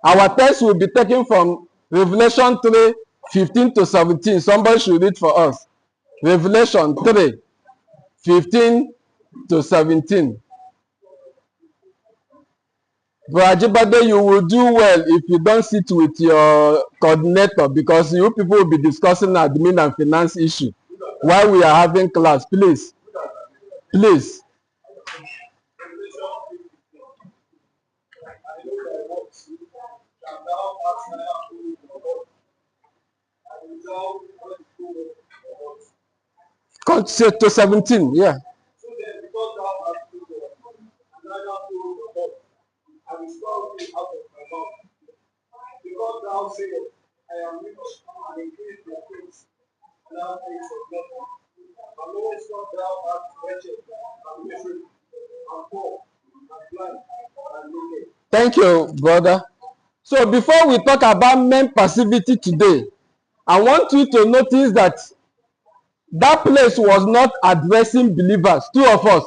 Our text will be taken from Revelation 3, 15 to 17. Somebody should read for us. Revelation 3, 15 to 17. Brother Ajibade, you will do well if you don't sit with your coordinator, because you people will be discussing admin and finance issue while we are having class. Please. Please. To 17, yeah. Because thou sayest, I am rich and increase their things, and thou sayest of nothing. And knowest not thou art wretched and miserable and poor and blind and naked. Thank you, brother. So before we talk about men passivity today, I want you to notice that that place was not addressing believers. Two of us.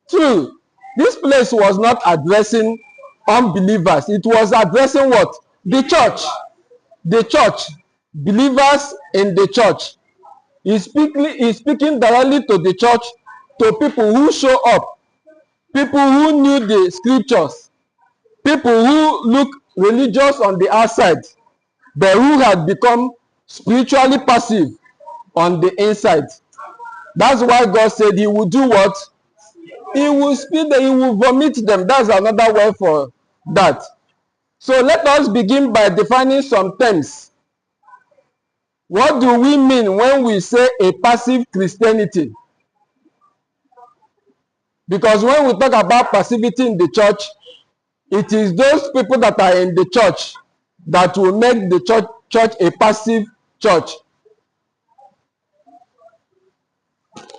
Two. This place was not addressing unbelievers. It was addressing what? The church. The church. Believers in the church. He's speaking directly to the church, to people who show up, people who knew the scriptures, people who look religious on the outside, but who had become spiritually passive on the inside. That's why God said he will do what? He will speak them, he will vomit them. That's another word for that. So let us begin by defining some terms. What do we mean when we say a passive Christianity? Because when we talk about passivity in the church, it is those people that are in the church that will make the church a passive church.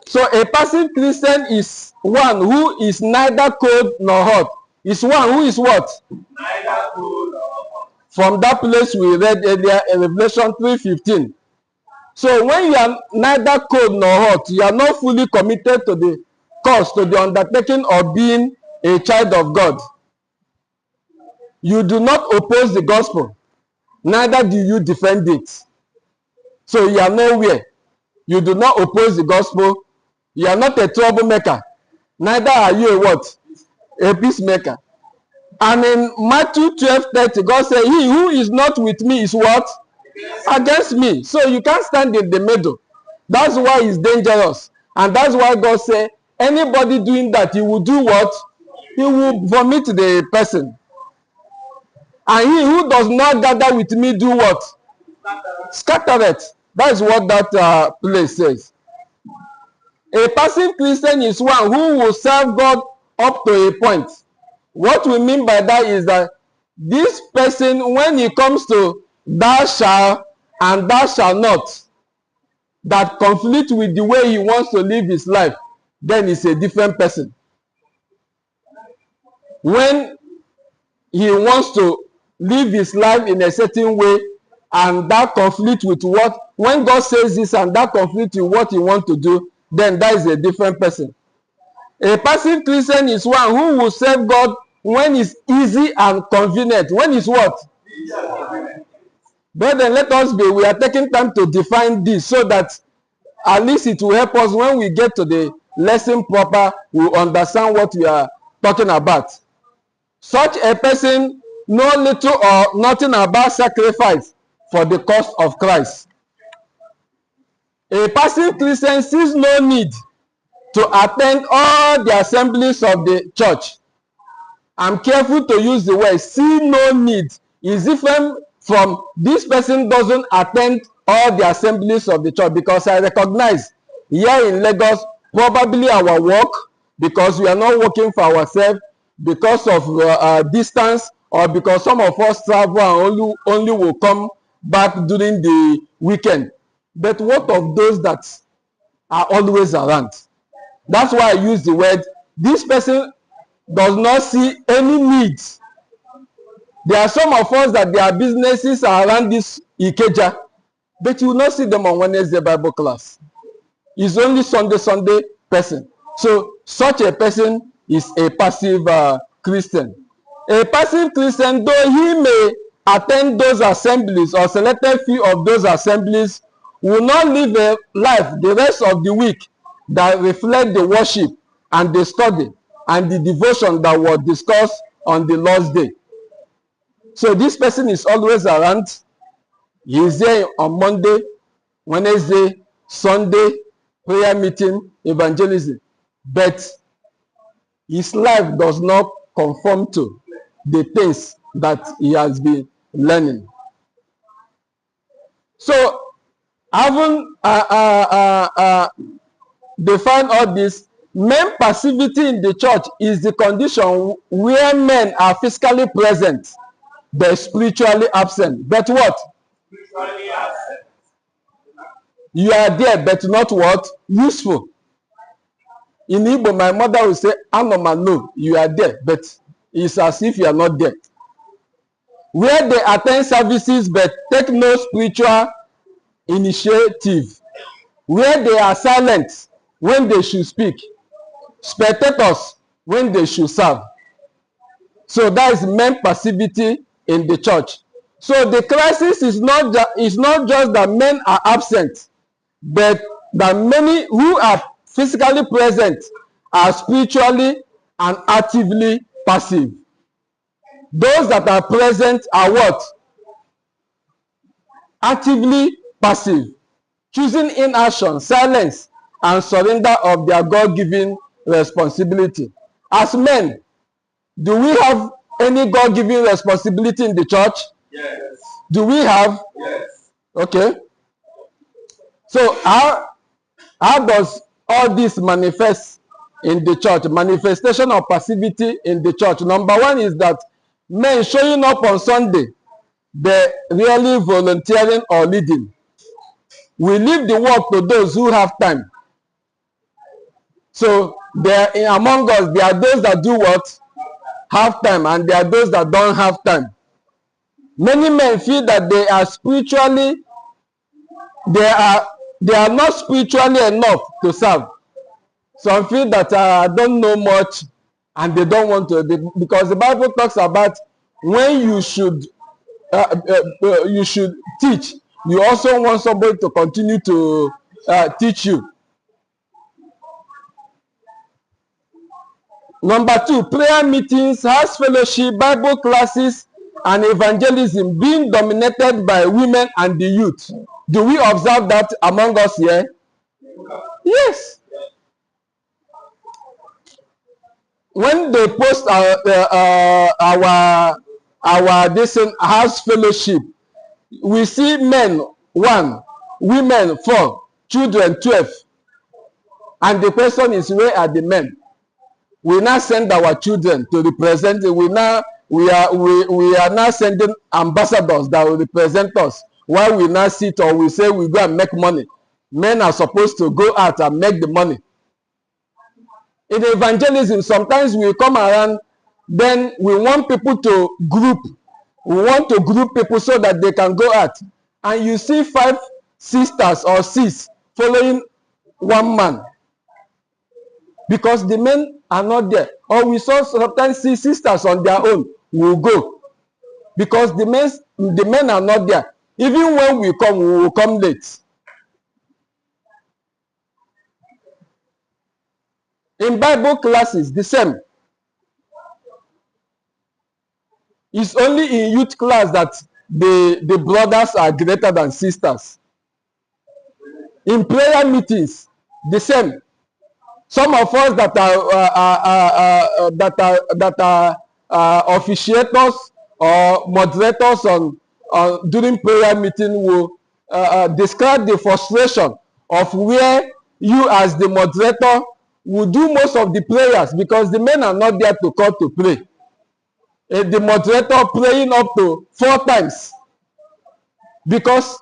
So a passive Christian is one who is neither cold nor hot. Is one who is what? Neither cold nor hot. From that place we read earlier in Revelation 3:15. So when you are neither cold nor hot, you are not fully committed to the cause, to the undertaking of being a child of God. You do not oppose the gospel, neither do you defend it. So you are nowhere. You do not oppose the gospel. You are not a troublemaker. Neither are you a what? A peacemaker. And in Matthew 12:30, God said, he who is not with me is what? Against me. So you can't stand in the middle. That's why it's dangerous. And that's why God said, anybody doing that, he will do what? He will vomit the person. And he who does not gather with me do what? Scatter it. That's what that place says. A passive Christian is one who will serve God up to a point. What we mean by that is that this person, when he comes to thou shalt and thou shalt not, that conflict with the way he wants to live his life, then he's a different person. When he wants to live his life in a certain way, and that conflict with what, when God says this and that conflict with what he wants to do, then that is a different person. A passive Christian is one who will serve God when it's easy and convenient. When it's what? But then let us be, we are taking time to define this so that at least it will help us when we get to the lesson proper, we'll understand what we are talking about. Such a person know little or nothing about sacrifice for the cause of Christ. A passive Christian sees no need to attend all the assemblies of the church. I'm careful to use the word see no need. Is different from this person doesn't attend all the assemblies of the church, because I recognize here in Lagos, probably our work, because we are not working for ourselves, because of distance, or because some of us travel and only will come back during the weekend. But what of those that are always around? That's why I use the word, this person does not see any needs. There are some of us that their businesses are around this Ikeja, but you will not see them on Wednesday Bible class. It's only Sunday person. So such a person is a passive Christian. A passive Christian, though he may attend those assemblies or selected few of those assemblies, will not live a life the rest of the week that reflect the worship and the study and the devotion that was discussed on the Lord's Day. So this person is always around. He is there on Monday, Wednesday, Sunday, prayer meeting, evangelism. But his life does not conform to the things that he has been learning. So, having defined all this, men passivity in the church is the condition where men are physically present but spiritually absent. But what? Spiritually absent. You are there but not what? Useful. In Igbo, my mother will say, Anoma, no, you are there, but it's as if you are not there. Where they attend services but take no spiritual initiative. Where they are silent when they should speak. Spectators when they should serve. So that is men passivity in the church. So the crisis is not just that men are absent, but that many who are physically present are spiritually and actively passive. Those that are present are what? Actively passive, choosing inaction, silence, and surrender of their God-given responsibility. As men, do we have any God-given responsibility in the church? Yes. Do we have? Yes. Okay. So how does all this manifest in the church? Manifestation of passivity in the church. Number one is that men showing up on Sunday, they're really volunteering or leading. We leave the work to those who have time. So there among us, there are those that do what? Have time, and there are those that don't have time. Many men feel that they are spiritually, they are not spiritually enough to serve. Some feel that I don't know much and they don't want to, because the Bible talks about when you should teach, you also want somebody to continue to teach you. Number two, prayer meetings, house fellowship, Bible classes, and evangelism being dominated by women and the youth. Do we observe that among us here? Yes. When they post our this house fellowship, we see men 1, women 4, children 12, and the question is, where are the men? We now send our children to represent. We are now sending ambassadors that will represent us. While we now sit or we say we go and make money, men are supposed to go out and make the money. In evangelism, sometimes we come around, then we want people to group. We want to group people so that they can go out. And you see 5 sisters or 6 following one man, because the men are not there. Or we saw sometimes see sisters on their own will go, because the men are not there. Even when we come, we will come late. In Bible classes, the same. It's only in youth class that the brothers are greater than sisters. In prayer meetings, the same. Some of us that are officiators or moderators during prayer meeting will describe the frustration of where you as the moderator will do most of the prayers, because the men are not there to call to pray. The moderator praying up to 4 times, because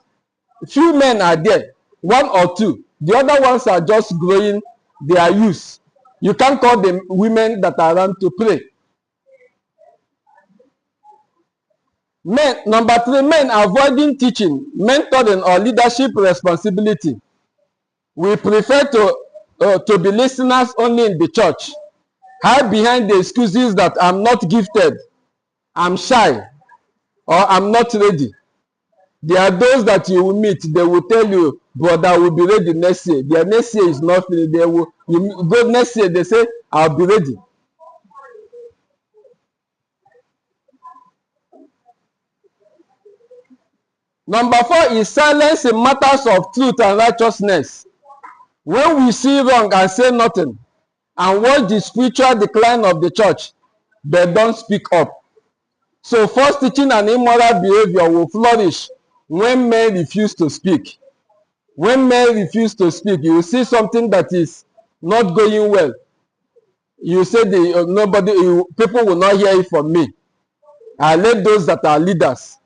few men are there, 1 or 2. The other ones are just growing their use. You can't call the women that are around to pray. Men, number 3, men avoiding teaching, mentoring, or leadership responsibility. We prefer to be listeners only in the church. Hide behind the excuses that I'm not gifted, I'm shy, or I'm not ready. There are those that you will meet, they will tell you, brother, I will be ready next year. Their next year is not finished. They will, you go next year, they say, I'll be ready. Number 4 is silence in matters of truth and righteousness. When we see wrong and say nothing, and watch the spiritual decline of the church, they don't speak up. So false teaching and immoral behavior will flourish when men refuse to speak. When men refuse to speak, you will see something that is not going well. You say people will not hear it from me. I let those that are leaders.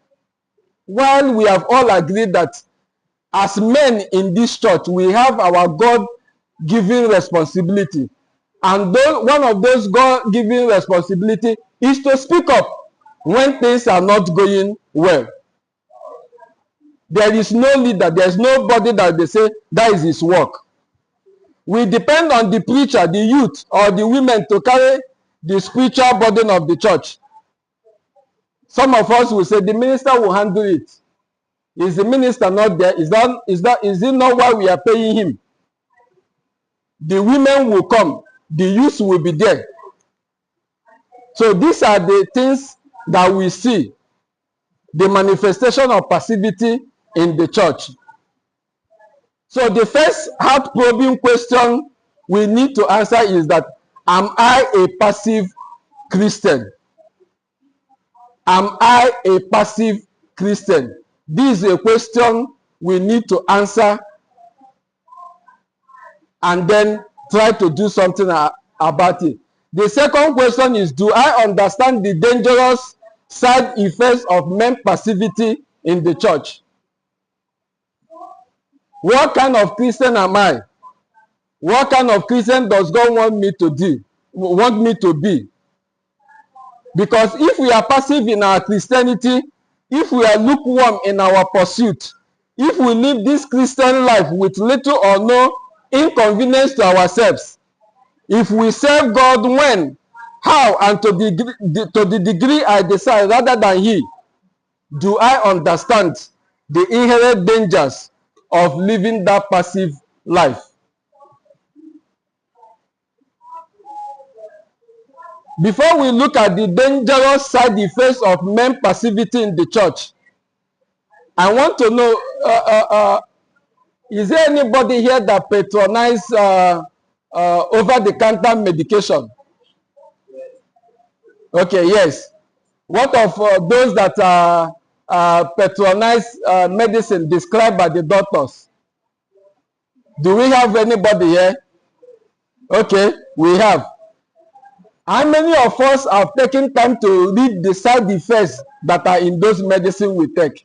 While we have all agreed that as men in this church, we have our God-given responsibility. And one of those God-given responsibility is to speak up when things are not going well. There is no leader, there is nobody that they say that is his work. We depend on the preacher, the youth, or the women to carry the spiritual burden of the church. Some of us will say the minister will handle it. Is the minister not there? Is it not why we are paying him? The women will come, the youth will be there. So these are the things that we see, the manifestation of passivity in the church. So the first heart-probing question we need to answer is that, am I a passive Christian? Am I a passive Christian? This is a question we need to answer and then try to do something about it. The second question is, do I understand the dangerous side effects of men passivity in the church? What kind of Christian am I? What kind of Christian does God want me to be? Because if we are passive in our Christianity, if we are lukewarm in our pursuit, if we live this Christian life with little or no inconvenience to ourselves, if we serve God when, how, and to the degree I decide rather than He, do I understand the inherent dangers of living that passive life? Before we look at the dangerous side effects of men passivity in the church, I want to know, is there anybody here that patronize over-the-counter medication? Okay, yes. What of those that patronize medicine prescribed by the doctors? Do we have anybody here? Okay, we have. How many of us have taken time to read the side effects that are in those medicines we take?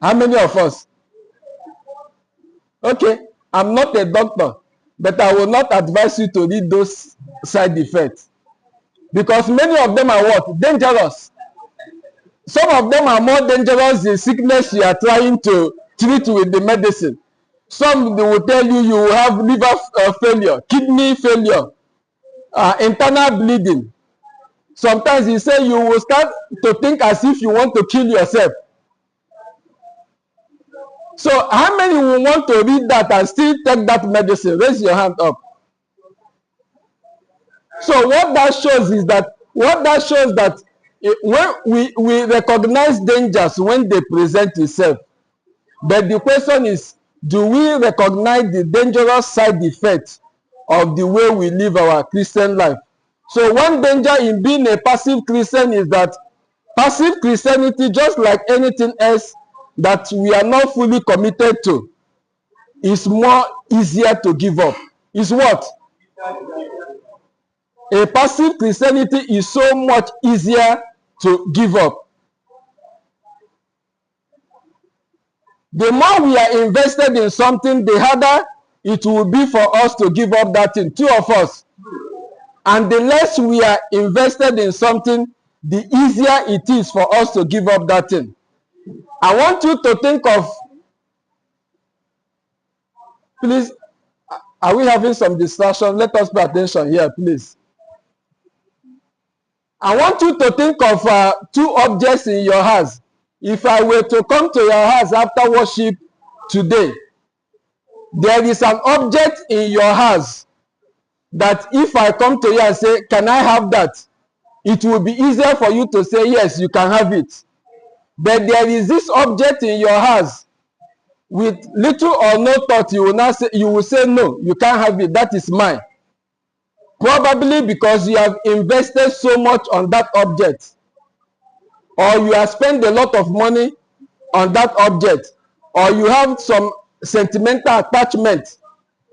How many of us? Okay, I'm not a doctor, but I will not advise you to read those side effects. Because many of them are what? Dangerous. Some of them are more dangerous than sickness you are trying to treat with the medicine. Some they will tell you you will have liver failure, kidney failure, internal bleeding. Sometimes you say you will start to think as if you want to kill yourself. So how many will want to read that and still take that medicine? Raise your hand up. So what that shows that when we recognize dangers when they present itself, but the question is, do we recognize the dangerous side effects of the way we live our Christian life? So one danger in being a passive Christian is that passive Christianity, just like anything else that we are not fully committed to, is more easier to give up. Is what? A passive Christianity is so much easier to give up. The more we are invested in something, the harder it will be for us to give up that thing. Two of us. And the less we are invested in something, the easier it is for us to give up that thing. I want you to think of, please, are we having some distraction? Let us pay attention here, please. I want you to think of two objects in your house. If I were to come to your house after worship today, there is an object in your house that if I come to you and say, can I have that? It will be easier for you to say, yes, you can have it. But there is this object in your house, with little or no thought, you will say, no, you can't have it. That is mine. Probably because you have invested so much on that object, or you have spent a lot of money on that object, or you have some sentimental attachment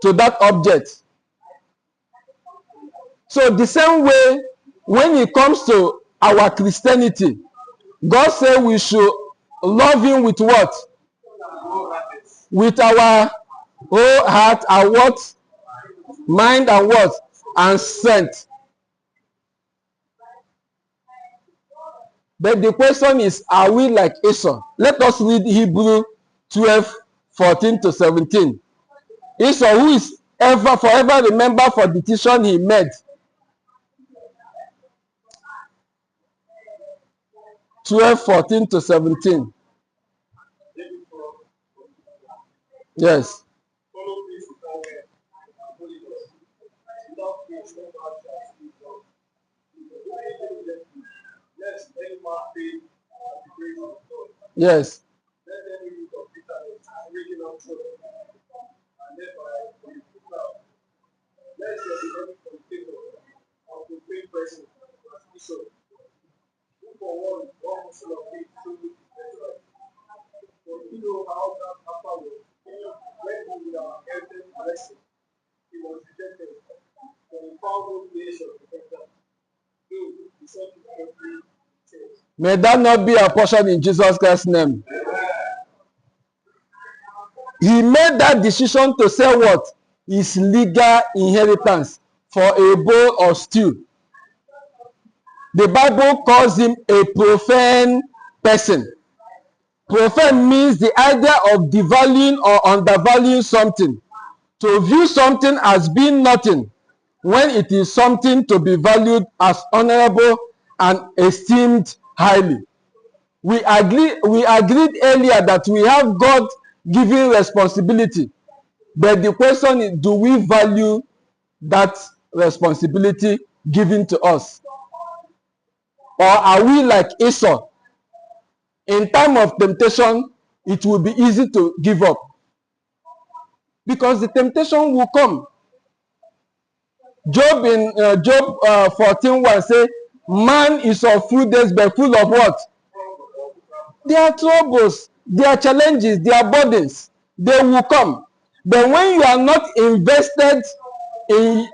to that object. So the same way, when it comes to our Christianity, God said we should love him with what? With our whole heart and what? Mind and what? And strength. But the question is, are we like Esau? Let us read Hebrew 12:14-17. Esau, who is forever remembered for the decision he made. 12:14-17. Yes. Yes. May that not be our portion in Jesus Christ's name. He made that decision to sell what? His legal inheritance for a bowl of stew. The Bible calls him a profane person. Profane means the idea of devaluing or undervaluing something. To view something as being nothing when it is something to be valued as honorable and esteemed highly. We agreed earlier that we have God-given responsibility, but the question is, do we value that responsibility given to us? Or are we like Esau? In time of temptation, it will be easy to give up, because the temptation will come. Job in Job 14:1 say, man is of few days, but full of what? There are troubles, there are challenges, there are burdens. They will come. But when you are not invested in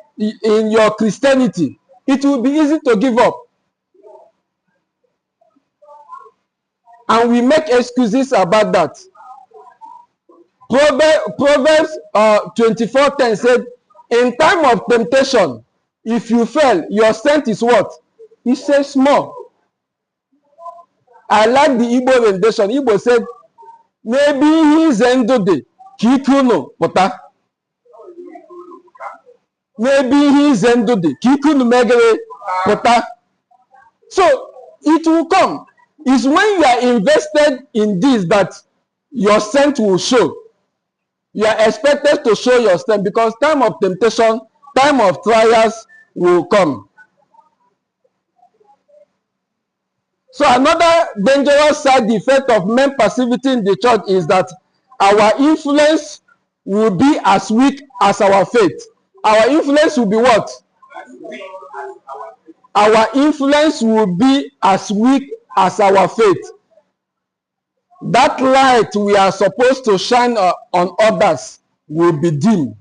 your Christianity, it will be easy to give up. And we make excuses about that. Proverbs 24:10 said, in time of temptation, if you fail, your strength is what? He says small. I like the Igbo rendition. Igbo said, maybe he's endode kikuno pota. Maybe he's endode kikuno megere pota. So it will come. It's when you are invested in this that your strength will show. You are expected to show your strength, because time of temptation, time of trials will come. So another dangerous side effect of men passivity in the church is that our influence will be as weak as our faith. Our influence will be what? Our influence will be as weak as our faith. That light we are supposed to shine on others will be dim.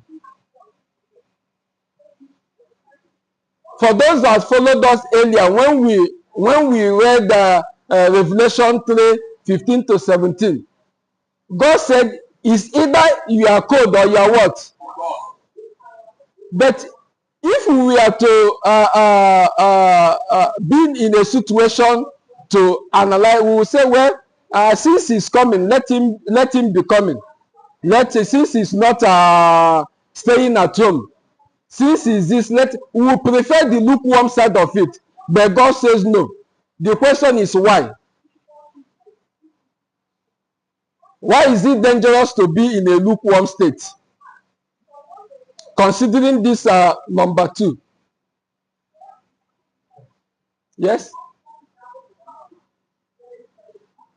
For those that followed us earlier, when we read Revelation 3:15-17, God said, it's either you are cold or you are what? But if we are to be in a situation to analyze, we will say, well, since he's coming, let him be coming. Since he's not staying at home, since he's this, we will prefer the lukewarm side of it. but God says no. The question is why? Why is it dangerous to be in a lukewarm state? Considering this number 2. Yes?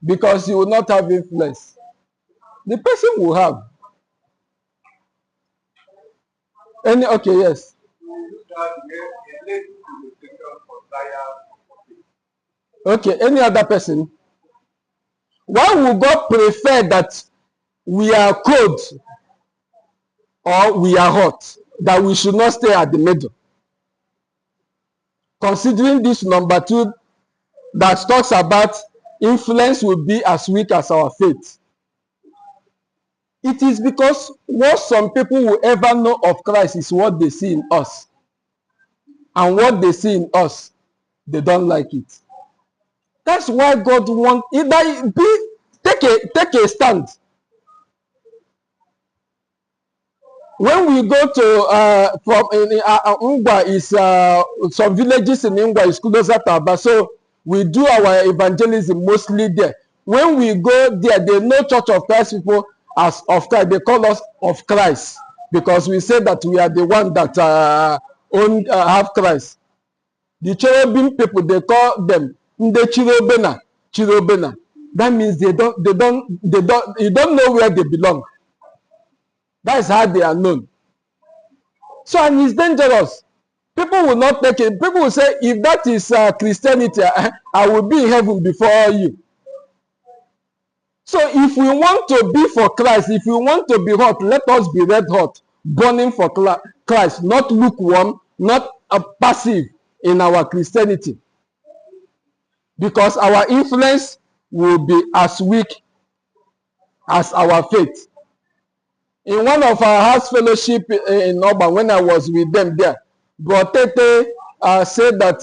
Because you will not have influence. The person will have. Okay, yes. Okay, any other person? Why would God prefer that we are cold or we are hot? That we should not stay at the middle? Considering this number 2 that talks about influence will be as weak as our faith. It is because what some people will ever know of Christ is what they see in us. And what they see in us, they don't like it. That's why God wants either take a stand. When we go to from Ngwa is some villages in Ngwa is closer to Aba, so we do our evangelism mostly there. When we go there, they know Church of Christ people as of Christ. They call us of Christ because we say that we are the one that have Christ. The cherubim people, they call them Nde Chirobena. That means you don't know where they belong. That is how they are known. So, and it's dangerous. People will not take it. People will say, if that is Christianity, I will be in heaven before you. So, if we want to be for Christ, if we want to be hot, let us be red hot, burning for Christ, not lukewarm, not passive in our Christianity. Because our influence will be as weak as our faith. In one of our house fellowship in Oban, when I was with them there, Bro Tete said that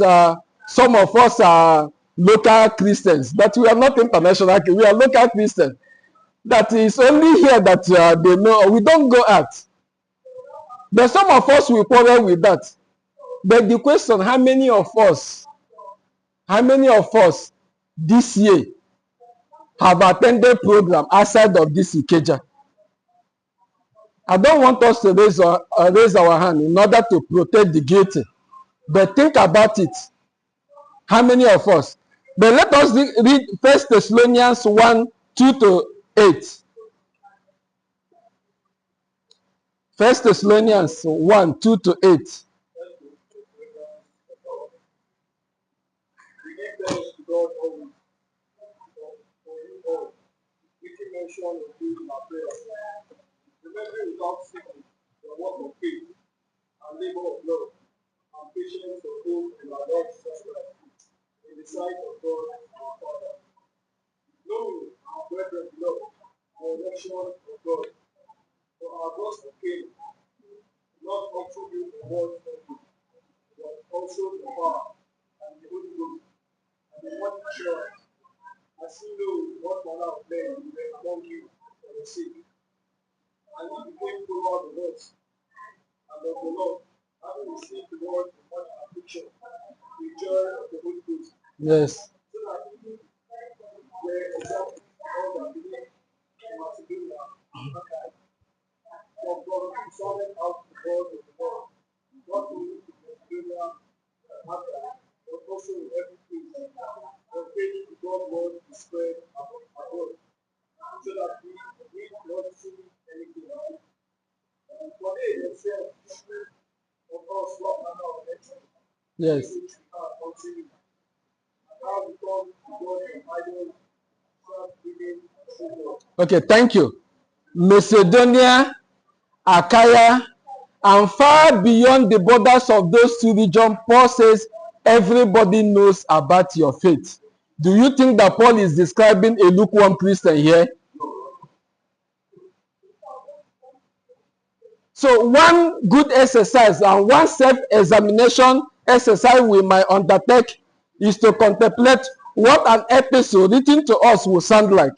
some of us are local Christians, that we are not international, we are local Christians. That is only here that they know, we don't go out. But some of us will quarrel with that. But the question, how many of us this year have attended program outside of this Ikeja? I don't want us to raise our hand in order to protect the guilty. But think about it. How many of us? But let us read 1 Thessalonians 1, 2 to 8. 1 Thessalonians 1, 2 to 8. Remembering without ceasing the work of faith and labor of love and patience of hope in our Lord Jesus Christ in the sight of God our Father. Knowing our brethren love and election of God, for our gospel came not unto you in word only, but also in power and the Holy Ghost and in one assurance, as you know what manner of men were among you for the sake. And he became throughout the words, and of the Lord, having received the word in one affliction, the joy of the Holy Ghost. Yes. So that he were exalted all that believe in Macedonia and Achaia. For God sorted out the word of the Lord, not only in Macedonia and Achaia, but also in every place. For faith to God's word is spread abroad, so that we not see anything else. For they themselves of us what manner of election, Yes. which are continuing, and how become God and idol, self-giving, true God. Okay, thank you. Macedonia, Achaia, and far beyond the borders of those two regions, Paul says everybody knows about your faith. Do you think that Paul is describing a lukewarm Christian here? So one good exercise and one self-examination exercise we might undertake is to contemplate what an epistle written to us will sound like.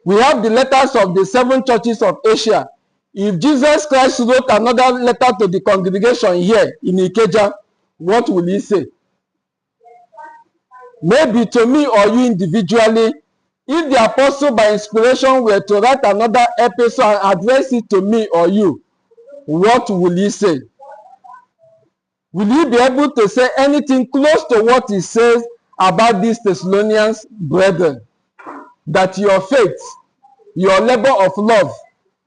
We have the letters of the 7 churches of Asia. If Jesus Christ wrote another letter to the congregation here in Ikeja, what will he say? maybe to me or you individually, if the apostle by inspiration were to write another epistle and address it to me or you, what will he say? Will he be able to say anything close to what he says about these Thessalonians brethren? That your faith, your labor of love,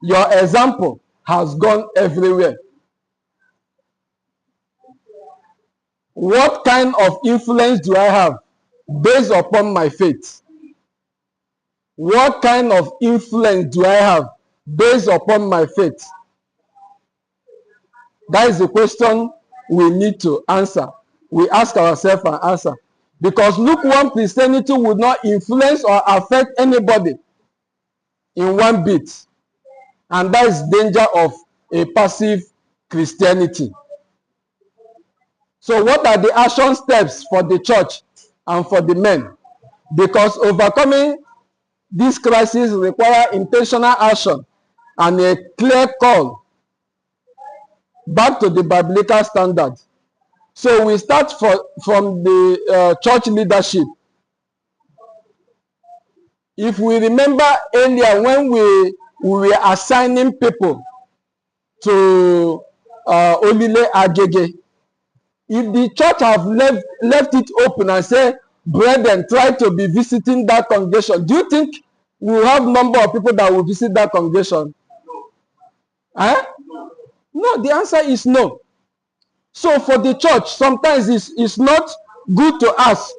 your example has gone everywhere. What kind of influence do I have based upon my faith? What kind of influence do I have based upon my faith? That is the question we need to answer. We ask ourselves and answer. Because lukewarm Christianity would not influence or affect anybody in one bit. And that is danger of a passive Christianity. So what are the action steps for the church and for the men? Because overcoming this crisis requires intentional action and a clear call back to the biblical standard. So we start from the church leadership. If we remember earlier when we were assigning people to Olile Agege, if the church have left it open and say, brethren, try to be visiting that congregation, do you think we will have number of people that will visit that congregation? Eh? No, the answer is no. So for the church, sometimes it's not good to ask.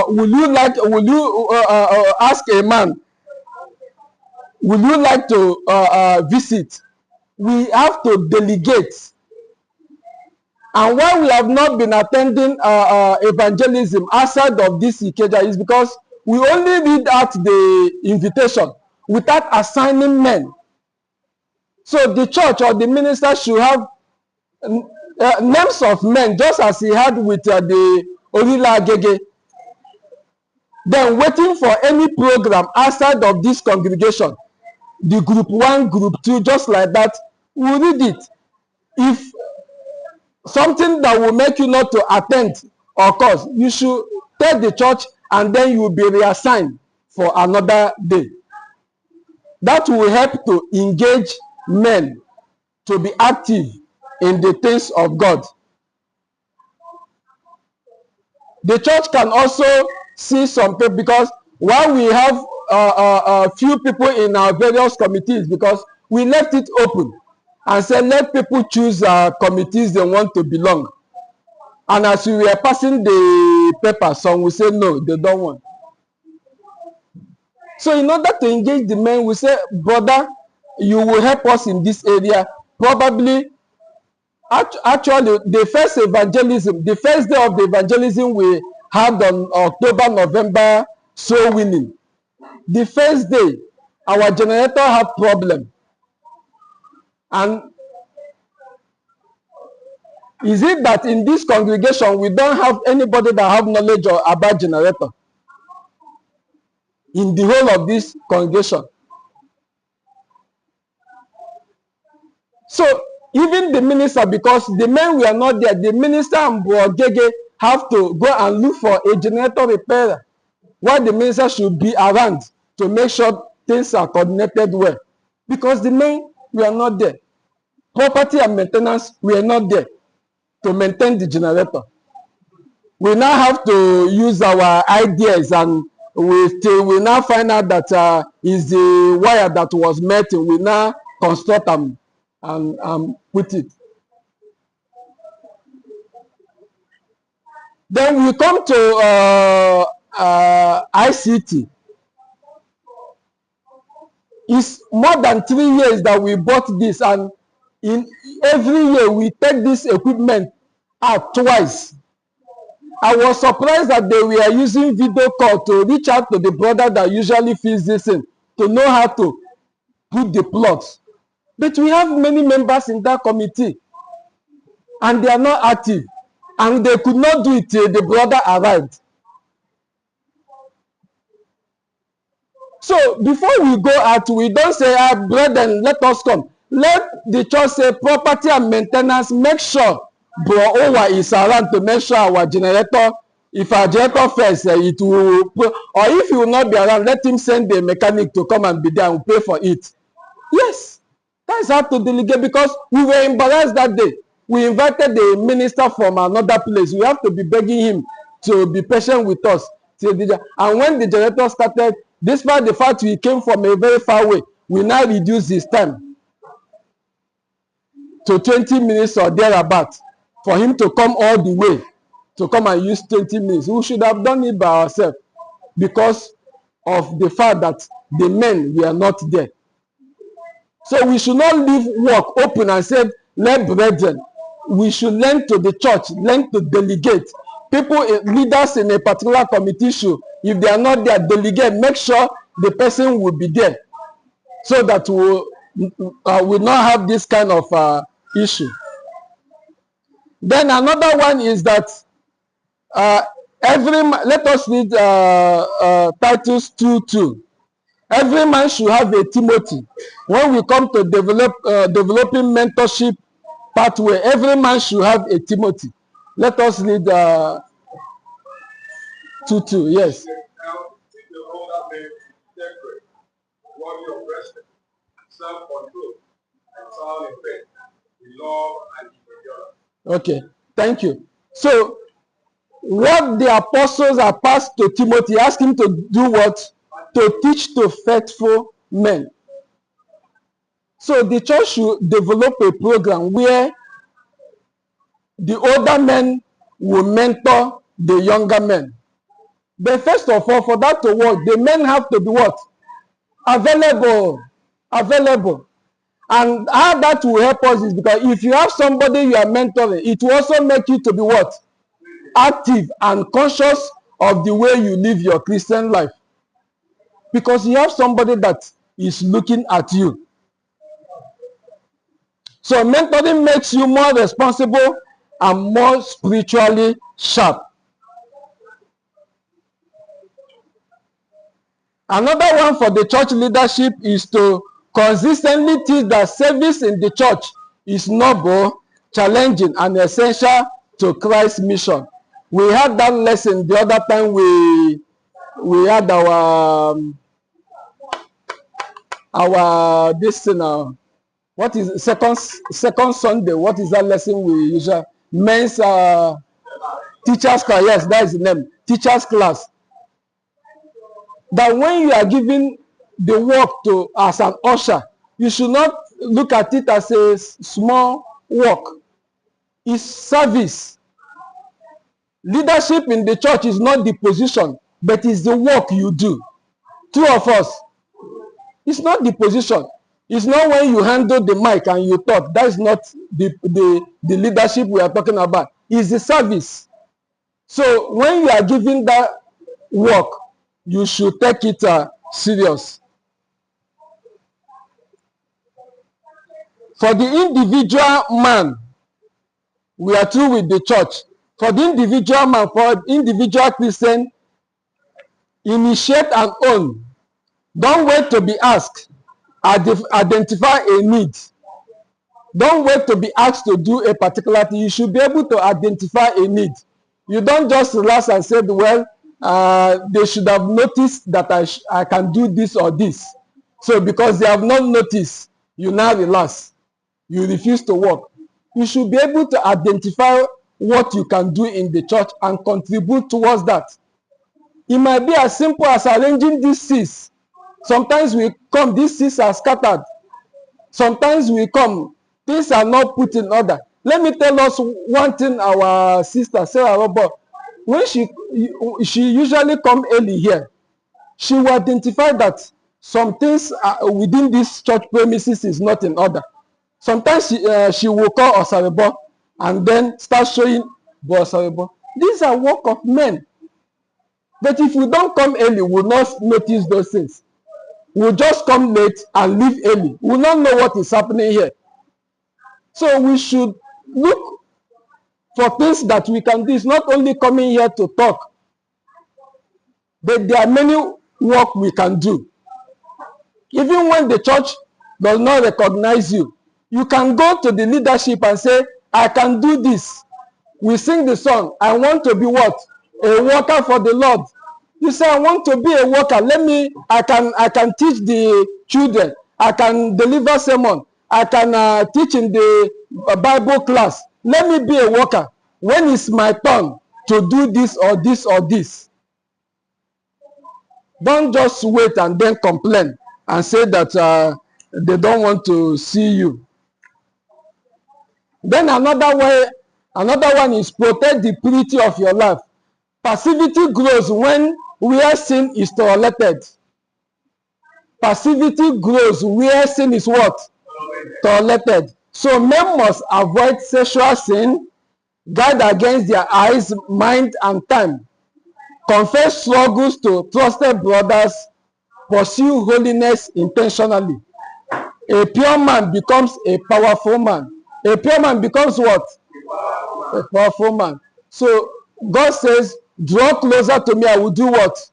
Will you ask a man? Will you like to visit? We have to delegate. And why we have not been attending evangelism outside of this Ikeja is because we only read out the invitation without assigning men. So the church or the minister should have names of men, just as he had with the Olila Agege. Then waiting for any program outside of this congregation, the group 1, group 2, just like that, we read it. If something that will make you not to attend occurs, you should tell the church and then you will be reassigned for another day. That will help to engage men to be active in the things of God. The church can also see some people, because while we have a few people in our various committees, because we left it open and said let people choose committees they want to belong. And as we were passing the paper, some will say no, they don't want. So in order to engage the men, we say, brother, you will help us in this area. Probably, actually, the first evangelism, the first day of the evangelism we had on October, November, soul winning. The first day, our generator had problem. And is it that in this congregation we don't have anybody that have knowledge about generator? In the whole of this congregation. So even the minister, because the men were not there, the minister and Gege have to go and look for a generator repairer, while the minister should be around to make sure things are coordinated well, because the men were not there. Property and maintenance were not there to maintain the generator. We now have to use our ideas, and we now find out that is the wire that was melting. We now construct them and put it. Then we come to ICT. It's more than 3 years that we bought this, and in every year we take this equipment out twice. I was surprised that they were using video call to reach out to the brother that usually feeds this in, to know how to put the plugs. But we have many members in that committee, and they are not active, and they could not do it till the brother arrived. So before we go out, we don't say, brethren, let us come. Let the church say property and maintenance, make sure Bro Owa is around to make sure our generator If our generator fails, it will, or if he will not be around, let him send a mechanic to come and be there and pay for it. Yes, that's how to delegate, because we were embarrassed that day. We invited the minister from another place. We have to be begging him to be patient with us. And when the generator started, despite the fact we came from a very far way, we now reduce his time to 20 minutes or thereabout for him to come all the way to come and use 20 minutes. We should have done it by ourselves because of the fact that the men were not there. So we should not leave work open and say, let brethren. We should learn to the church, learn to delegate. People, leaders in a particular committee should, if they are not there, delegate, make sure the person will be there so that we will not have this kind of issue. Then another one is that let us read Titus 2:2. Every man should have a Timothy. When we come to developing mentorship pathway, every man should have a Timothy. Let us read 2:2. Yes. Now, teach the older men to be temperate, worthy of respect, self-control, and sound in faith, in love and in endurance. Okay, thank you. So, what the apostles are passed to Timothy, ask him to do what? To teach to faithful men. So the church should develop a program where the older men will mentor the younger men. But first of all, for that to work, the men have to be what? Available. Available. And how that will help us is because if you have somebody you are mentoring, it will also make you to be what? Active and conscious of the way you live your Christian life. Because you have somebody that is looking at you. So mentoring makes you more responsible and more spiritually sharp. Another one for the church leadership is to consistently teach that service in the church is noble, challenging, and essential to Christ's mission. We had that lesson the other time we had our this thing what is it? second Sunday? What is that lesson we usually men's teachers class? Yes, that is the name, teachers class. That when you are giving the work to as an usher, you should not look at it as a small work. It's service. Leadership in the church is not the position, but it's the work you do. Two of us. It's not the position. It's not when you handle the mic and you talk. That is not the leadership we are talking about. It's the service. So when you are giving that work, you should take it serious. For the individual man, we are through with the church. For the individual man, for individual Christian, initiate and own. Don't wait to be asked. Identify a need. Don't wait to be asked to do a particular thing. You should be able to identify a need. You don't just relax and say, well, they should have noticed that I can do this or this. So because they have not noticed, you now relax. You refuse to work. You should be able to identify what you can do in the church and contribute towards that. It might be as simple as arranging these seats. Sometimes we come, these seats are scattered. Sometimes we come, things are not put in order. Let me tell us one thing our sister, Sarah Robert, when she usually come early here, she will identify that some things within this church premises is not in order. Sometimes she will call Osarebo and then start showing Osarebo. These are work of men. But if we don't come early, we will not notice those things. We'll just come late and leave early. We will not know what is happening here. So we should look for things that we can do. It's not only coming here to talk, but there are many work we can do. Even when the church does not recognize you, you can go to the leadership and say, I can do this. We sing the song, I want to be what? a worker for the Lord. You say, I want to be a worker. I can teach the children. I can deliver sermon. I can teach in the Bible class. Let me be a worker. When it's my turn to do this or this or this, don't just wait and then complain and say that they don't want to see you. Then another one is protect the purity of your life. Passivity grows when where sin is tolerated. Passivity grows where sin is what? Tolerated. So men must avoid sexual sin, guard against their eyes, mind, and time. Confess struggles to trusted brothers, pursue holiness intentionally. A pure man becomes a powerful man. A pure man becomes what? A powerful man. So God says, draw closer to me, I will do what?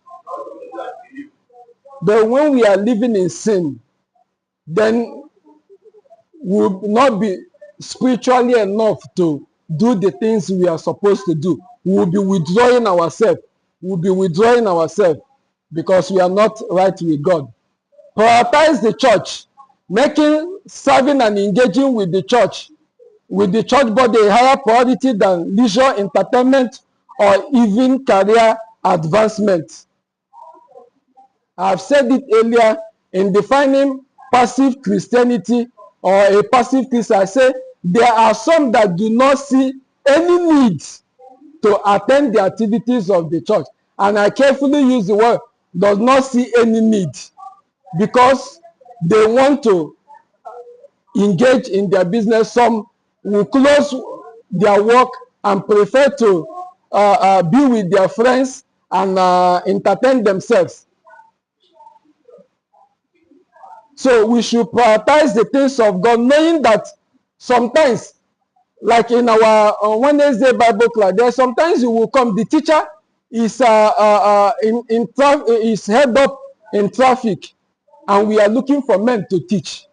But when we are living in sin, then we will not be spiritually enough to do the things we are supposed to do. We will be withdrawing ourselves. We will be withdrawing ourselves because we are not right with God. Prioritize the church, making, serving, and engaging with the church body a higher priority than leisure, entertainment, or even career advancement. I've said it earlier in defining passive Christianity or a passive Christian. I say there are some that do not see any need to attend the activities of the church. And I carefully use the word does not see any need because they want to engage in their business. Some will close their work and prefer to be with their friends and entertain themselves. So we should prioritize the things of God, knowing that sometimes, like in our Wednesday Bible class, there sometimes you will come, the teacher is is head up in traffic, and we are looking for men to teach.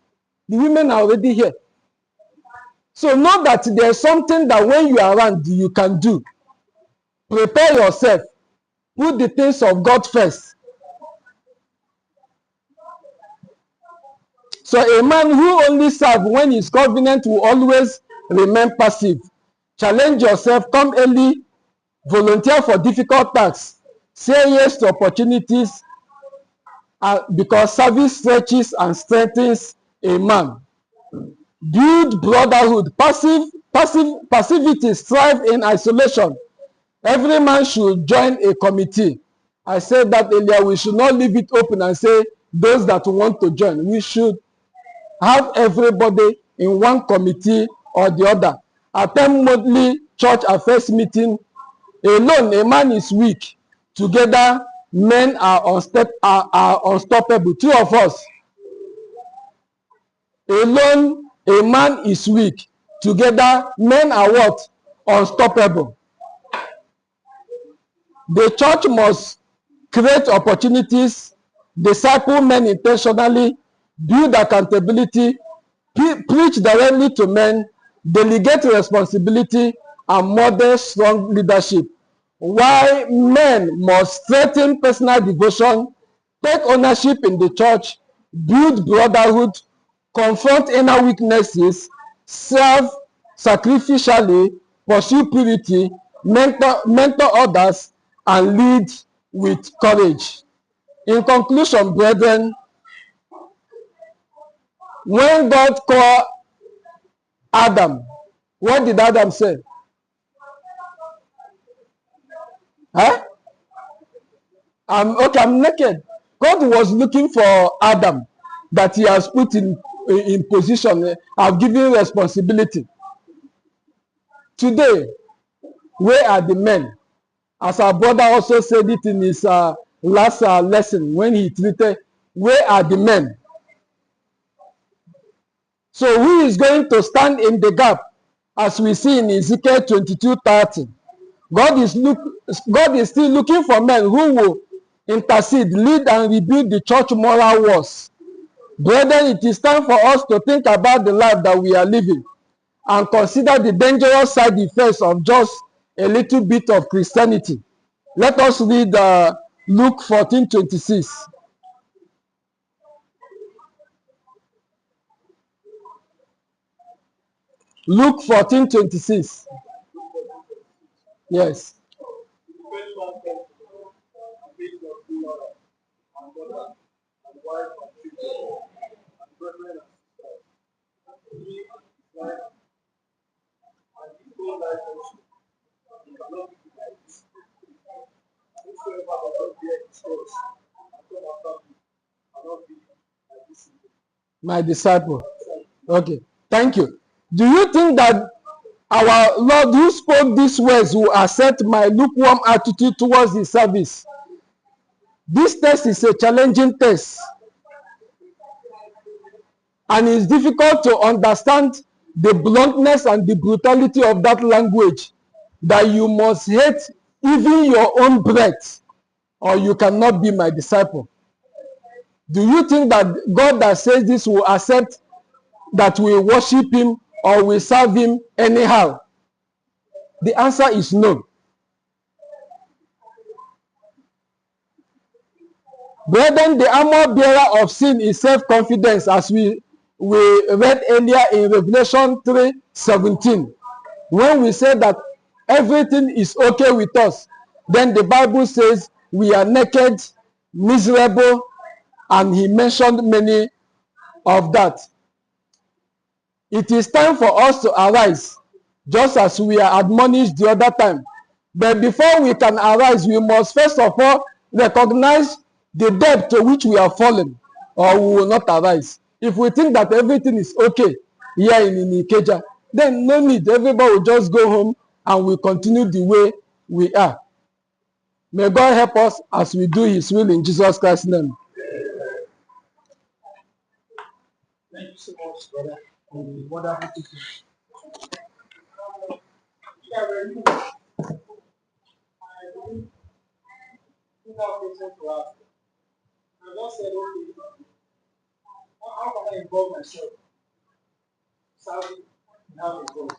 The women are already here. So know that there's something that when you are around, you can do. Prepare yourself. Put the things of God first. So a man who only serves when he's convenient will always remain passive. Challenge yourself, come early, volunteer for difficult tasks, say yes to opportunities, because service stretches and strengthens a man. Build brotherhood. Passivity thrive in isolation. Every man should join a committee. I said that earlier. We should not leave it open and say those that want to join. We should have everybody in one committee or the other. Attend monthly church affairs meeting. Alone, a man is weak. Together, men are unstoppable. Two of us. Alone, a man is weak. Together, men are what? Unstoppable. The church must create opportunities, disciple men intentionally, build accountability, preach directly to men, delegate responsibility, and model strong leadership. While men must strengthen personal devotion, take ownership in the church, build brotherhood, confront inner weaknesses, serve sacrificially, pursue purity, mentor others, and lead with courage. In conclusion, brethren, when God called Adam, what did Adam say? Huh? I'm naked. God was looking for Adam that he has put in position. I've given responsibility. Today, where are the men? As our brother also said it in his last lesson when he treated, where are the men? So who is going to stand in the gap? As we see in Ezekiel 22:30. God is still looking for men who will intercede, lead, and rebuild the church moral wars. Brethren, it is time for us to think about the life that we are living and consider the dangerous side effects of just a little bit of Christianity. Let us read Luke 14:26. Luke 14:26. Yes. If any man come to me and hate not two mother and brother and wife and children and brethren and sisters, he and his life and his own life also, he cannot be my disciple. Whosoever does not bear his cross and come after me cannot be my disciple. My disciple. Okay. Thank you. Do you think that our Lord who spoke these words will accept my lukewarm attitude towards the service? This test is a challenging test, and it's difficult to understand the bluntness and the brutality of that language, that you must hate even your own breath or you cannot be my disciple. Do you think that God that says this will accept that we worship him or we serve him anyhow? The answer is no. Brethren, the armor bearer of sin is self-confidence, as we read earlier in Revelation 3:17. When we say that everything is okay with us, then the Bible says we are naked, miserable, and he mentioned many of that. It is time for us to arise, just as we are admonished the other time. But before we can arise, we must first of all recognize the depth to which we are fallen, or we will not arise. If we think that everything is okay here in Ikeja, then no need. Everybody will just go home and we continue the way we are. May God help us as we do his will in Jesus Christ's name. Thank you so much, brother. Wonderful teaching. Yeah, very good. I think you have questions to ask. I just said, okay, how can I involve myself? Serving and have a goal.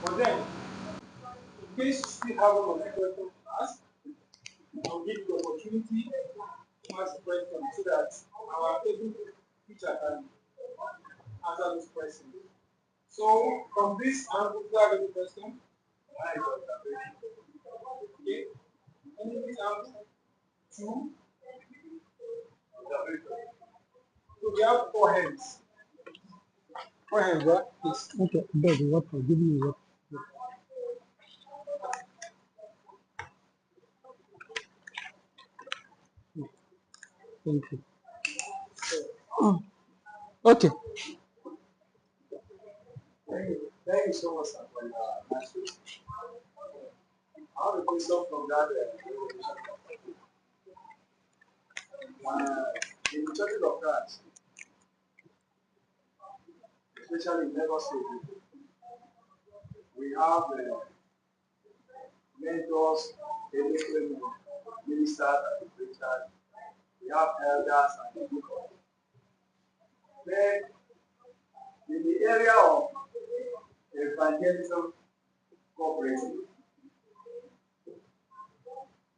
But then, in case you still have one other question to ask, I'll give you the opportunity to ask the question so that our able teacher can answer this question. So, from this angle, do you have any question? Okay. Any of these answers? Two. So we have four hands. Four hands, right? Yes. Okay, beg water. Give me water. Thank you. Okay. Thank you so much sir, for your answers. I have a question from that in the church of Christ, especially in Lagos State, we have mentors, educators, ministers, and preachers. We have elders and deacons. Then, in the area of evangelism cooperative,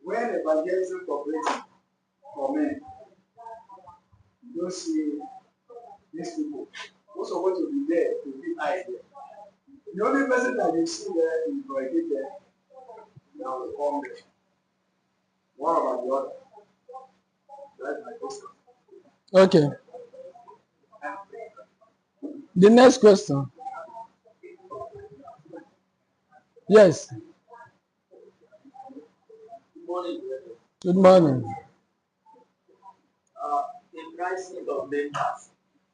when evangelism cooperative for men, you don't see these people. Most of us will be there to be eyes there. The only person that you see there is right there. Now will come there. One about the other. That's my question. Okay. The next question. Yes. Good morning. Good morning. In rising of members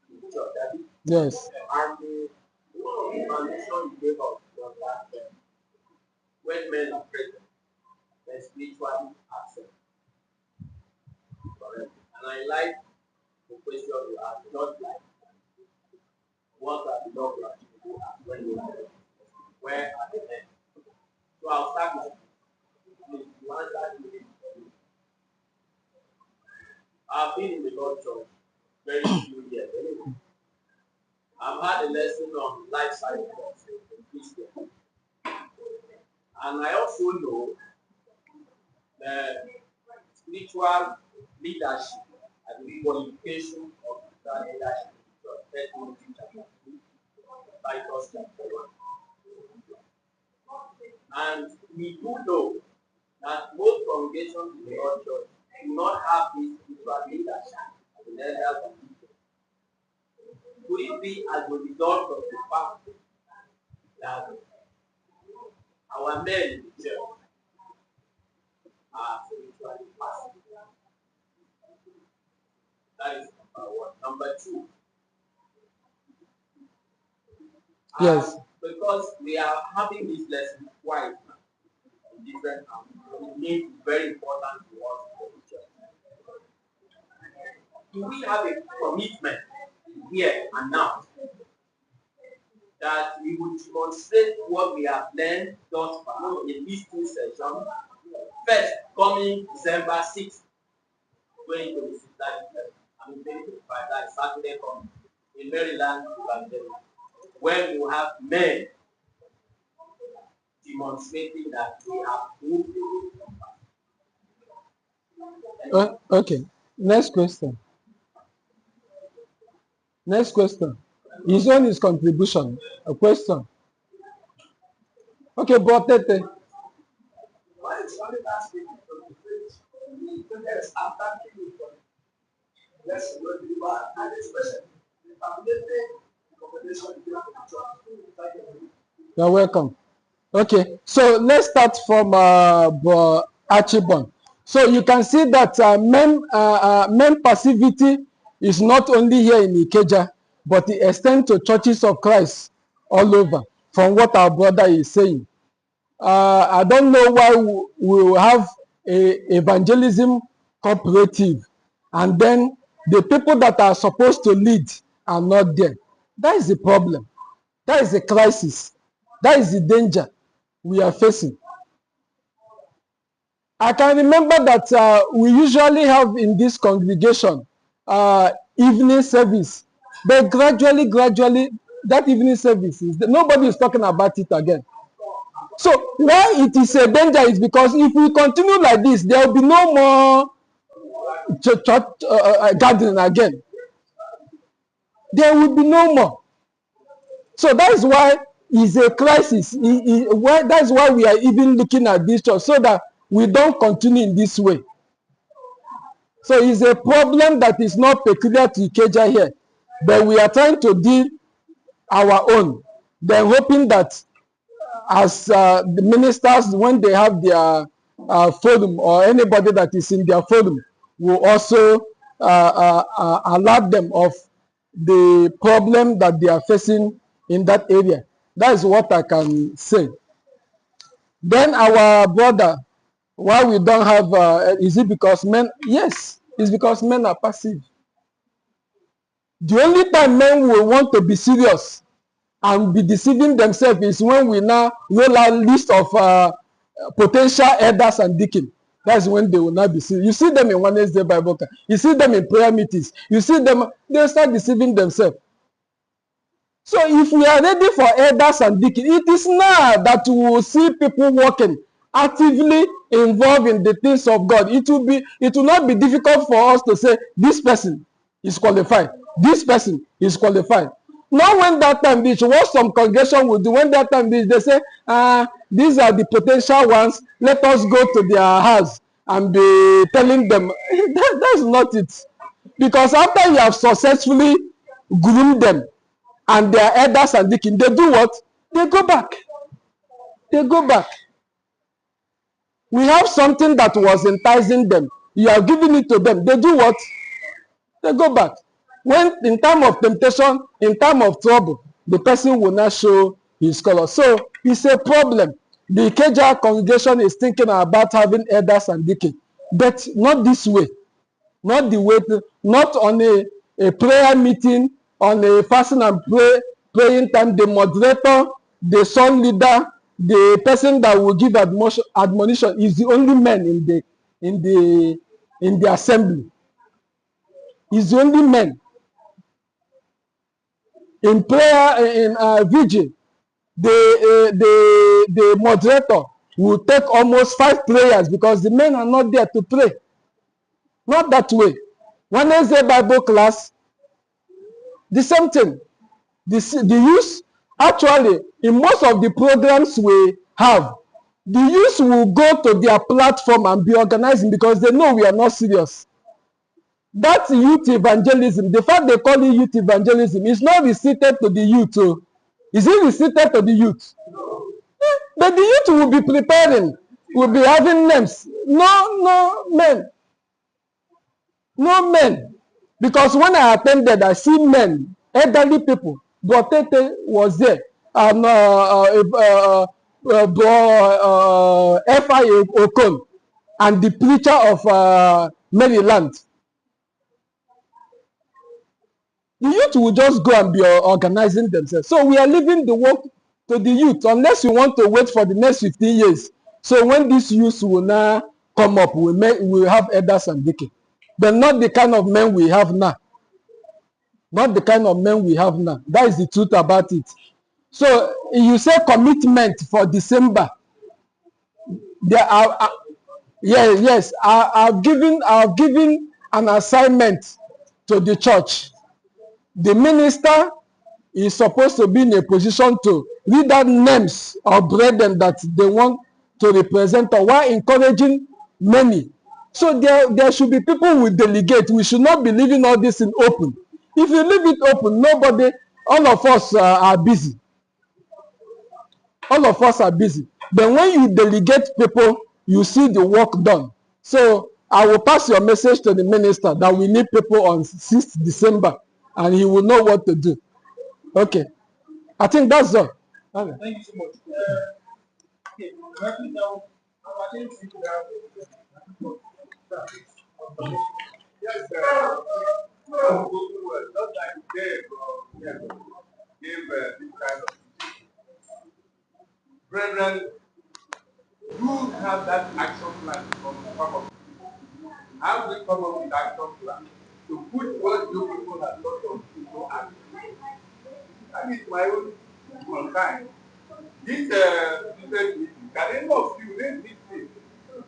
in the church, that is, Yes. and one of the foundation you gave us was that when men are present, they're spiritually absent. Correct. And I like the question you asked, not like what are the love you actually do when you are there? Where are the men? So I'll start with please, you answer me. I've been in the Lord church very few years anyway. I've had a lesson on life cycle of a Christian. And I also know the spiritual leadership and the qualification of that leadership. First Timothy chapter 3, Titus chapter 1. And we do know that most congregations in the Lord Church do not have this spiritual leadership and the elders of people. Could it be as a result of the fact that our men in the church are spiritually passive? That is number one. Number two, Yes. because we are having this lesson twice in different it means it's very important to us for the church. Do we have a commitment here and now that we would demonstrate what we have learned thus far in these two sessions? First, coming December 6th, 2026, I mean 2025, that Saturday coming in Maryland, when we have men demonstrating that they have moved away from us. Okay. Next question. Next question. His own is contribution. A question. Okay, but Tete. Why is only asking from the faith? Yes, after killing for yes, we will deliver and this person. You're welcome. Okay, so let's start from Archibald. So you can see that men passivity is not only here in Ikeja, but it extends to churches of Christ all over, from what our brother is saying. I don't know why we will have a evangelism cooperative, and then the people that are supposed to lead are not there. That is the problem. That is the crisis. That is the danger we are facing. I can remember that we usually have in this congregation evening service, but gradually, that evening service nobody is talking about it again. So why it is a danger is because if we continue like this, there will be no more church gathering again. There will be no more. So that is why it's a crisis. That's why we are even looking at this church, so that we don't continue in this way. So it's a problem that is not peculiar to Ikeja here, but we are trying to deal our own. Then hoping that as the ministers, when they have their forum, or anybody that is in their forum, will also alert them of the problem that they are facing in that area. That is what I can say. Then our brother, why we don't have, is it because men? Yes, it's because men are passive. The only time men will want to be serious and be deceiving themselves is when we now roll out list of potential elders and deacons. That's when they will not be serious. You see them in Wednesday Bible camp. You see them in prayer meetings. You see them, they start deceiving themselves. So if we are ready for elders and deacons, it is now that we will see people working, actively involved in the things of God. It will not be difficult for us to say this person is qualified. This person is qualified. Now when that time reach, what some congregation will do when that time reach, they say, these are the potential ones, let us go to their house and be telling them. That's not it. Because after you have successfully groomed them and their elders and deacons, they do what? They go back. They go back. We have something that was enticing them. You are giving it to them. They do what? They go back. When in time of temptation, in time of trouble, the person will not show his color. So it's a problem. The Ikeja congregation is thinking about having elders and deacons, but not this way. Not the way not on a prayer meeting, on a fasting and praying time. The moderator, the song leader, the person that will give admonition is the only man in the assembly. Is the only man. In prayer, in vigil, the moderator will take almost 5 prayers because the men are not there to pray. Not that way. Wednesday Bible class, the same thing. The youth, actually, in most of the programs we have, the youth will go to their platform and be organizing because they know we are not serious. That youth evangelism, the fact they call it youth evangelism, is not restricted to the youth. Oh. Is it restricted to the youth? But the youth will be preparing, will be having names. No men. No men. Because when I attended, I see men, elderly people. Botete was there. And F.I. Okon, and the preacher of Maryland. The youth will just go and be organizing themselves. So we are leaving the work to the youth, unless you want to wait for the next 15 years. So when these youths will now come up, we'll have elders and deacons. But not the kind of men we have now. Not the kind of men we have now. That is the truth about it. So you say commitment for December. There are, yes. I've given an assignment to the church. The minister is supposed to be in a position to read out names of brethren that they want to represent, or while encouraging many. So there should be people who delegate. We should not be leaving all this in open. If you leave it open, nobody, all of us are busy. All of us are busy. But when you delegate people, you see the work done. So I will pass your message to the minister that we need people on 6th December, and he will know what to do. Okay. I think that's all. Okay. Thank you so much. Okay, wrapping down, I think we have yes, not like Dave gave this kind of brethren, you have that action plan from the come up. How do we come up with action plan to put what you people have thought of into action? That is my own concern. This meeting, can any of you raise this thing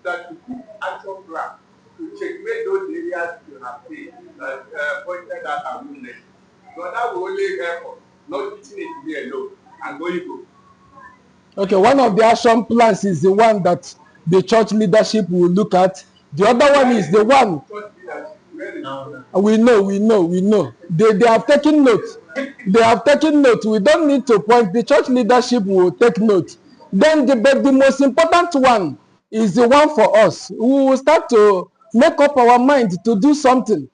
that you put action plan to checkmate those areas you have seen that pointed out and wounded? But that will only help us, not teaching it to be alone and going to. Okay, one of the action plans is the one that the church leadership will look at. The other one is the one. We know. They have taken note. They have taken note. We don't need to point. The church leadership will take note. Then but the most important one is the one for us. We will start to make up our mind to do something.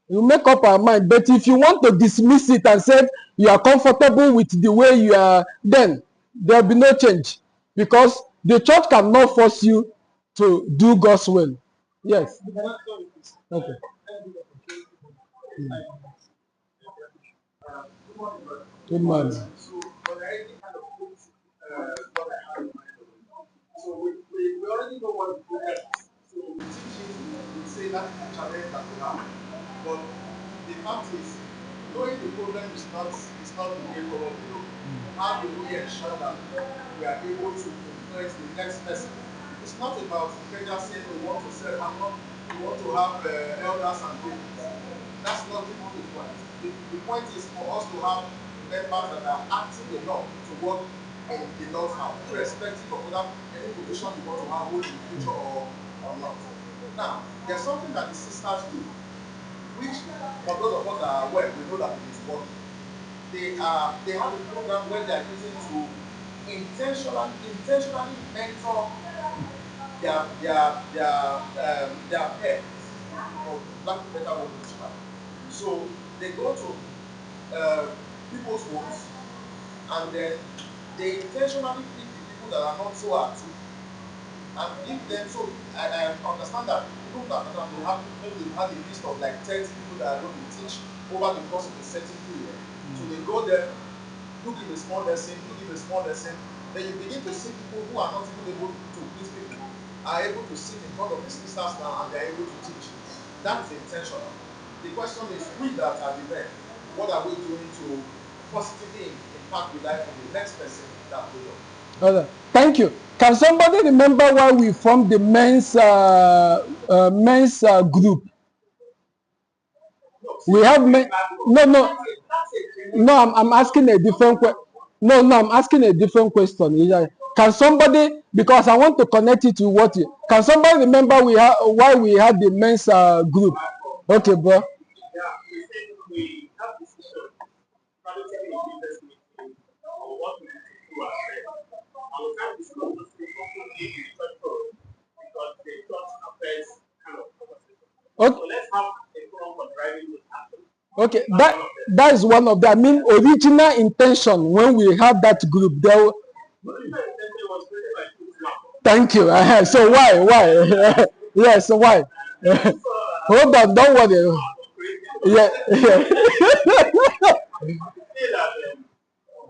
You make up our mind. But if you want to dismiss it and say you are comfortable with the way you are, then there will be no change. Because the church cannot force you to do God's will. Yes. Okay. Good morning. So, but I already kind of put what I have in mind. So we already know what we have. So we teach it, we say that's the challenge that we have. But the fact is, knowing the problem is not the way forward to go. How do we ensure that we are able to influence the next person? It's not about Pedro saying we want to sell Hamlet, we want to have elders and people. That's not the only point. The point is for us to have members that are active enough to work in the Lord's house, irrespective of whether any position you want to have in the future or not. Now, there's something that the sisters do, which for those of us that are aware, we know that it is working. They have a program where they are using to intentionally mentor their pets, for lack of better word to describe. So they go to people's homes and then they intentionally pick the people that are not so active and give them. So I understand that people that they have maybe they have a list of like 10 people that are going to teach over the course of a certain period. So they go there, you give a small lesson, then you begin to see people who are not even able to please people are able to sit in front of the sisters now and they are able to teach. That's intentional. The question is, we that are the men, what are we doing to positively impact the life of the next person that we love? Okay. Thank you. Can somebody remember why we formed the men's group? We have men. No, no, no. I'm asking a different question. No, no. I'm asking a different question. Can somebody, because I want to connect it to what you. Can somebody remember why we had the men's group? Okay, bro. Yeah, we have decision, primarily in business meeting, on what we do as well. And we can't discuss those things openly in the church forum because the church affairs kind of conversation. Okay. So let's have a forum for driving those actions. Okay, That's one of them. that is one of the, I mean, original intention when we had that group. There, The original intention was created by two now. thank you. So why? Why? Yes, so why? Hold on, don't worry. Yeah, yeah. Say that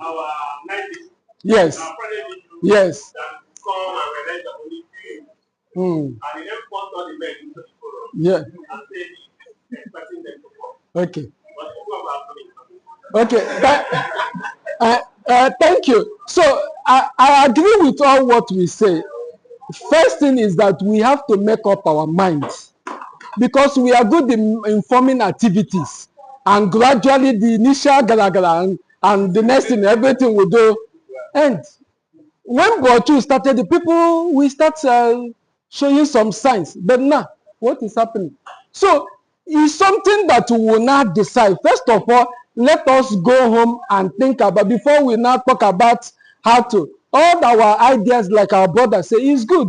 our night vision, Yes, our Friday vision, yes. that come and relate the only few, Mm. and they then put all the men into the forum Yeah. and say expecting them to come. Okay. But people are coming. Okay. Thank you. So I agree with all what we say. First thing is that we have to make up our minds, because we are good in informing activities, and gradually the initial gara and the next thing everything will do end. When Bochu started, the people we start showing some signs, but now what is happening? So it's something that we will not decide. First of all, let us go home and think about before we now talk about how to. All our ideas, like our brother say, is good.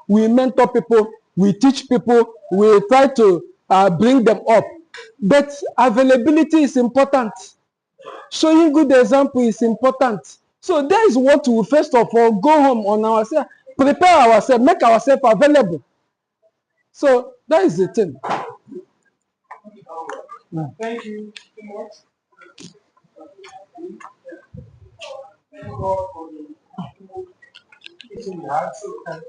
We mentor people, we teach people, we try to bring them up, but availability is important. Showing good example is important. So that is what we first of all go home on ourselves, prepare ourselves, make ourselves available. So that is the thing. Thank you so much. Thank God for the teaching we had. So